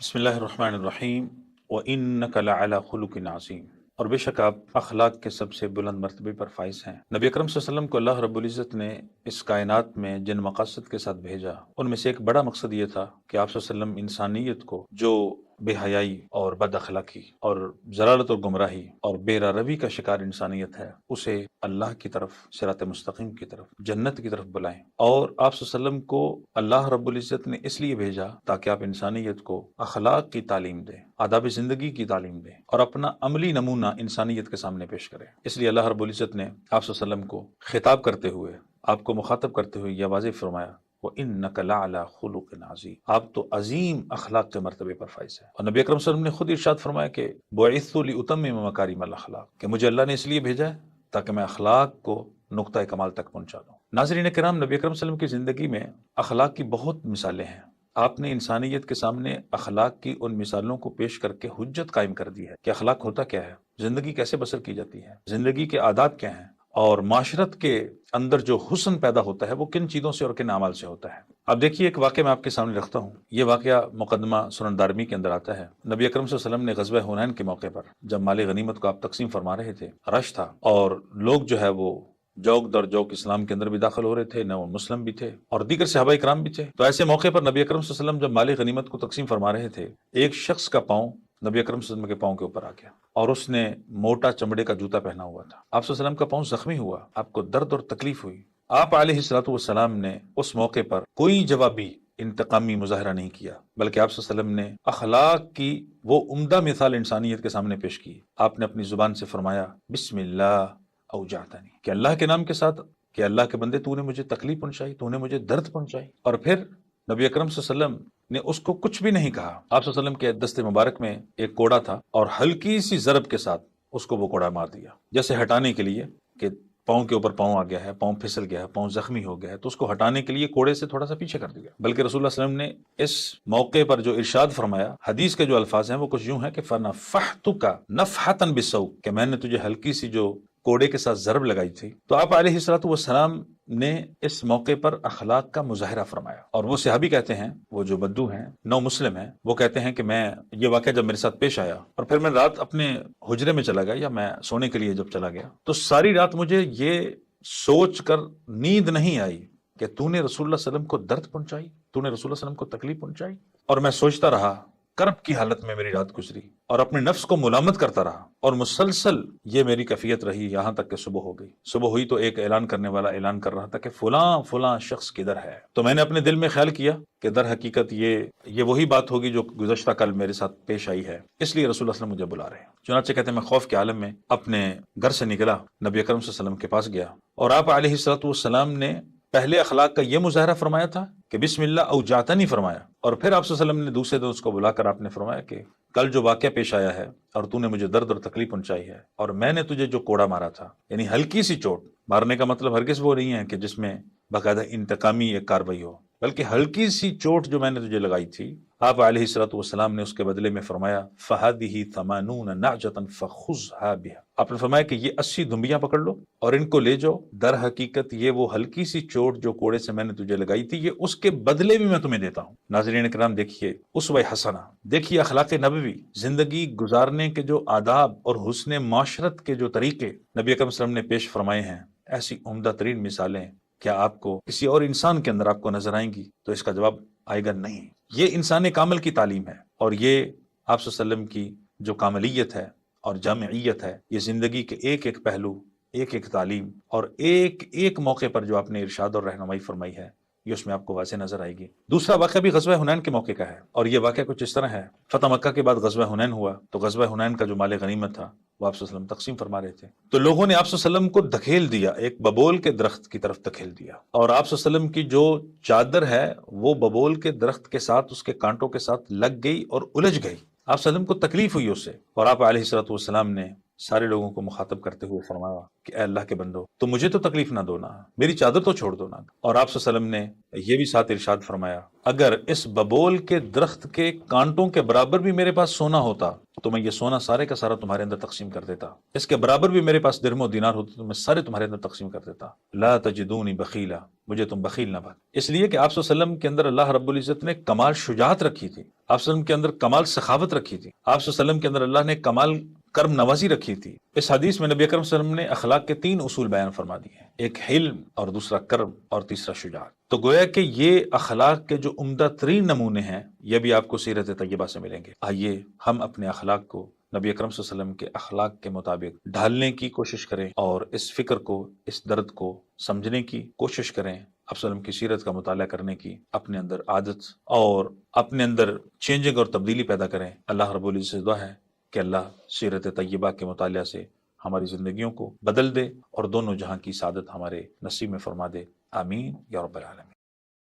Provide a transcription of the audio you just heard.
بسم اللہ الرحمن الرحیم وَإِنَّكَ لَعَلَى خُلُقٍ عَظِيمٍ۔ اور بے شک آپ اخلاق کے سب سے بلند مرتبے پر فائز ہیں۔ نبی اکرم صلی اللہ علیہ وسلم کو اللہ رب العزت نے اس کائنات میں جن مقاصد کے ساتھ بھیجا، ان میں سے ایک بڑا مقصد یہ تھا کہ آپ صلی اللہ علیہ وسلم انسانیت کو جو بے حیائی اور بد اخلاقی اور ضلالت اور گمراہی اور بے روی کا شکار انسانیت ہے، اسے اللہ کی طرف، صراط مستقیم کی طرف، جنت کی طرف بلائیں۔ اور آپ صلی اللہ علیہ وسلم کو اللہ رب العزت نے اس لیے بھیجا تاکہ آپ انسانیت کو اخلاق کی تعلیم دیں، آداب زندگی کی تعلیم دیں اور اپنا عملی نمونہ انسانیت کے سامنے پیش کریں۔ اس لیے اللہ رب العزت نے آپ صلی اللہ علیہ وسلم کو خطاب کرتے ہوئے، آپ کو مخاطب کرتے ہوئے یہ واضح فرمایا، وَإِنَّكَ لَعَلَى خُلُقٍ عَظِيمٍ، آپ تو عظیم اخلاق کے مرتبے پر فائز ہیں۔ اور نبی اکرم صلی اللہ علیہ وسلم نے خود ارشاد فرمایا کہ بُعِثْتُ لِأُتَمِّمَ مَكَارِمَ الْأَخْلَاقِ، کہ مجھے اللہ نے اس لیے بھیجا ہے تاکہ میں اخلاق کو نقطۂ کمال تک پہنچا دوں۔ ناظرین کرام، نبی اکرم صلی اللہ علیہ وسلم کی زندگی میں اخلاق کی بہت مثالیں ہیں۔ آپ نے انسانیت کے سامنے اخلاق کی ان مثالوں کو پیش کر کے حجت قائم کر دی ہے کہ اخلاق ہوتا کیا ہے، زندگی کیسے بسر کی جاتی ہے، زندگی کے آداب کیا ہیں، اور معاشرت کے اندر جو حسن پیدا ہوتا ہے وہ کن چیزوں سے اور کن اعمال سے ہوتا ہے۔ اب دیکھیے، ایک واقعہ میں آپ کے سامنے رکھتا ہوں۔ یہ واقعہ مقدمہ سنن دارمی کے اندر آتا ہے۔ نبی اکرم صلی اللہ علیہ وسلم نے غزوہ حنین کے موقع پر جب مال غنیمت کو آپ تقسیم فرما رہے تھے، رش تھا اور لوگ جو ہے وہ جوک در جوک اسلام کے اندر بھی داخل ہو رہے تھے، نہ وہ مسلم بھی تھے اور دیگر صحابہ کرام بھی تھے۔ تو ایسے موقع پر نبی اکرم صلی اللہ علیہ وسلم جب مال غنیمت کو تقسیم فرما رہے تھے، ایک شخص کا پاؤں نبی اکرم صلی اللہ علیہ وسلم کے پاؤں کے اوپر آ گیا اور اس نے موٹا چمڑے کا جوتا پہنا ہوا تھا۔ آپ صلی اللہ علیہ وسلم کا پاؤں زخمی ہوا، آپ کو درد اور تکلیف ہوئی۔ آپ علیہ الصلوۃ والسلام نے اس موقع پر کوئی جوابی انتقامی مظاہرہ نہیں کیا، بلکہ آپ صلی اللہ علیہ وسلم نے اخلاق کی وہ عمدہ مثال انسانیت کے سامنے پیش کی۔ آپ نے اپنی زبان سے فرمایا، بسم اللہ اوجعتنی، کہ اللہ کے نام کے ساتھ، کہ اللہ کے بندے تو نے مجھے تکلیف پہنچائی، تو نے مجھے درد پہنچائی۔ اور پھر نبی اکرم صلی اللہ علیہ وسلم نے اس کو کچھ بھی نہیں کہا۔ آپ صلی اللہ علیہ وسلم کے دست مبارک میں ایک کوڑا تھا اور ہلکی سی ضرب کے ساتھ اس کو وہ کوڑا مار دیا، جیسے ہٹانے کے لیے کہ پاؤں کے اوپر پاؤں آ گیا ہے، پاؤں پھسل گیا ہے، پاؤں زخمی ہو گیا ہے، تو اس کو ہٹانے کے لیے کوڑے سے تھوڑا سا پیچھے کر دیا۔ بلکہ رسول اللہ صلی اللہ علیہ وسلم نے اس موقع پر جو ارشاد فرمایا، حدیث کے جو الفاظ ہیں وہ کچھ یوں ہیں کہ فَنَفَحْتُكَ نَفْحَةً بِالسَّوْءِ، کہ میں نے تجھے ہلکی سی جو کوڑے کے ساتھ ضرب لگائی تھی۔ تو آپ علیہ الصلوۃ والسلام نے اس موقع پر اخلاق کا مظاہرہ فرمایا۔ اور وہ صحابی کہتے ہیں، وہ جو بدو ہیں، نو مسلم ہیں، وہ کہتے ہیں کہ میں یہ واقعہ جب میرے ساتھ پیش آیا اور پھر میں رات اپنے حجرے میں چلا گیا، یا میں سونے کے لیے جب چلا گیا، تو ساری رات مجھے یہ سوچ کر نیند نہیں آئی کہ تو نے رسول اللہ صلی اللہ علیہ وسلم کو درد پہنچائی، تو نے رسول اللہ صلی اللہ علیہ وسلم کو تکلیف پہنچائی۔ اور میں سوچتا رہا، کرب کی حالت میں میری رات گزری اور اپنے نفس کو ملامت کرتا رہا، اور مسلسل یہ میری کیفیت رہی یہاں تک کہ صبح ہو گئی۔ صبح ہوئی تو ایک اعلان کرنے والا اعلان کر رہا تھا کہ فلاں فلاں شخص کدھر ہے۔ تو میں نے اپنے دل میں خیال کیا کہ در حقیقت یہ وہی بات ہوگی جو گزشتہ کل میرے ساتھ پیش آئی ہے، اس لیے رسول اللہ صلی اللہ علیہ وسلم مجھے بلا رہے ہیں۔ چنانچہ کہتے ہیں میں خوف کے عالم میں اپنے گھر سے نکلا، نبی اکرم صلی اللہ علیہ وسلم کے پاس گیا، اور آپ علیہ الصلوۃ والسلام نے پہلے اخلاق کا یہ مظاہرہ فرمایا تھا کہ بسم اللہ اوجعتنی فرمایا، اور پھر آپ صلی اللہ علیہ وسلم نے دوسرے دن اس کو بلا کر آپ نے فرمایا کہ کل جو واقعہ پیش آیا ہے اور تو نے مجھے درد اور تکلیف پہنچائی ہے، اور میں نے تجھے جو کوڑا مارا تھا، یعنی ہلکی سی چوٹ مارنے کا مطلب ہرگز وہ نہیں ہے کہ جس میں باقاعدہ انتقامی ایک کاروائی ہو، بلکہ ہلکی سی چوٹ جو میں نے تجھے لگائی تھی، آپ علیہ الصلوۃ والسلام نے اس کے بدلے میں فرمایا فَهَذِهِ 80 نَعْجَةً فَخُذْهَا بِهَا، آپ نے فرمایا کہ یہ 80 دمبیاں پکڑ لو اور ان کو لے جاؤ۔ در حقیقت یہ وہ ہلکی سی چوٹ جو کوڑے سے میں نے تجھے لگائی تھی، یہ اس کے بدلے بھی میں تمہیں دیتا ہوں۔ ناظرین کرام، دیکھیے اسوہ حسنہ، دیکھیے اخلاق نبوی، زندگی گزارنے کے جو آداب اور حسن معاشرت کے جو طریقے نبی اکرم صلی اللہ علیہ وسلم نے پیش فرمائے ہیں، ایسی عمدہ ترین مثالیں کیا آپ کو کسی اور انسان کے اندر آپ کو نظر آئیں گی؟ تو اس کا جواب آئے گا نہیں۔ یہ انسان کامل کی تعلیم ہے، اور یہ آپ صلی اللہ علیہ وسلم کی جو کاملیت ہے اور جامعیت ہے، یہ زندگی کے ایک ایک پہلو، ایک ایک تعلیم اور ایک ایک موقع پر جو آپ نے ارشاد اور رہنمائی فرمائی ہے، یہ اس میں آپ کو واضح نظر آئے گی۔ دوسرا واقعہ بھی غزوہ حنین کے موقع کا ہے، اور یہ واقعہ کچھ اس طرح ہے۔ فتح مکہ کے بعد غزوہ حنین ہوا، تو غزوہ حنین کا جو مال غنیمت تھا وہ آپ صلی اللہ علیہ وسلم تقسیم فرما رہے تھے، تو لوگوں نے آپ صلی اللہ علیہ وسلم کو دھکیل دیا، ایک ببول کے درخت کی طرف دھکیل دیا، اور آپ صلی اللہ علیہ وسلم کی جو چادر ہے وہ ببول کے درخت کے ساتھ، اس کے کانٹوں کے ساتھ لگ گئی اور الجھ گئی۔ آپ صلی اللہ علیہ وسلم کو تکلیف ہوئی اس سے، اور آپ علیہ الصلوۃ والسلام نے سارے لوگوں کو مخاطب کرتے ہوئے فرمایا کہ اے اللہ کے بندو، تو مجھے تو تکلیف نہ دو نا، میری چادر تو چھوڑ دو نا۔ اور آپ صلی اللہ علیہ وسلم نے یہ بھی ساتھ ارشاد فرمایا، اگر اس ببول کے درخت کے کانٹوں کے برابر بھی میرے پاس سونا ہوتا تو میں یہ سونا سارے کا سارا تمہارے اندر تقسیم کر دیتا، اس کے برابر بھی میرے پاس درہم و دینار ہوتے تو میں سارے تمہارے اندر تقسیم کر دیتا۔ لا تجدونی بخیلا، مجھے تم بخیل نہ بات، اس لیے کہ آپ صلی اللہ علیہ وسلم کے اندر اللہ رب العزت نے کمال شجاعت رکھی تھی، آپ صلی اللہ علیہ وسلم کے اندر کمال سخاوت رکھی تھی، آپ صلی اللہ علیہ وسلم کے اندر اللہ نے کمال کرم نوازی رکھی تھی۔ اس حدیث میں نبی اکرم صلی اللہ علیہ وسلم نے اخلاق کے 3 اصول بیان فرما دیے ہیں، ایک حلم، اور دوسرا کرم، اور تیسرا شجاعت۔ تو گویا کہ یہ اخلاق کے جو عمدہ ترین نمونے ہیں یہ بھی آپ کو سیرت طیبہ سے ملیں گے۔ آئیے ہم اپنے اخلاق کو نبی اکرم صلی اللہ علیہ وسلم کے اخلاق کے مطابق ڈھالنے کی کوشش کریں، اور اس فکر کو، اس درد کو سمجھنے کی کوشش کریں، آپ صلی اللہ علیہ وسلم کی سیرت کا مطالعہ کرنے کی اپنے اندر عادت اور اپنے اندر چینجنگ اور تبدیلی پیدا کریں۔ اللہ رب العزت سے دعا ہے کہ اللہ سیرت طیبہ کے مطالعہ سے ہماری زندگیوں کو بدل دے اور دونوں جہاں کی سعادت ہمارے نصیب میں فرما دے۔ آمین یا رب العالمین۔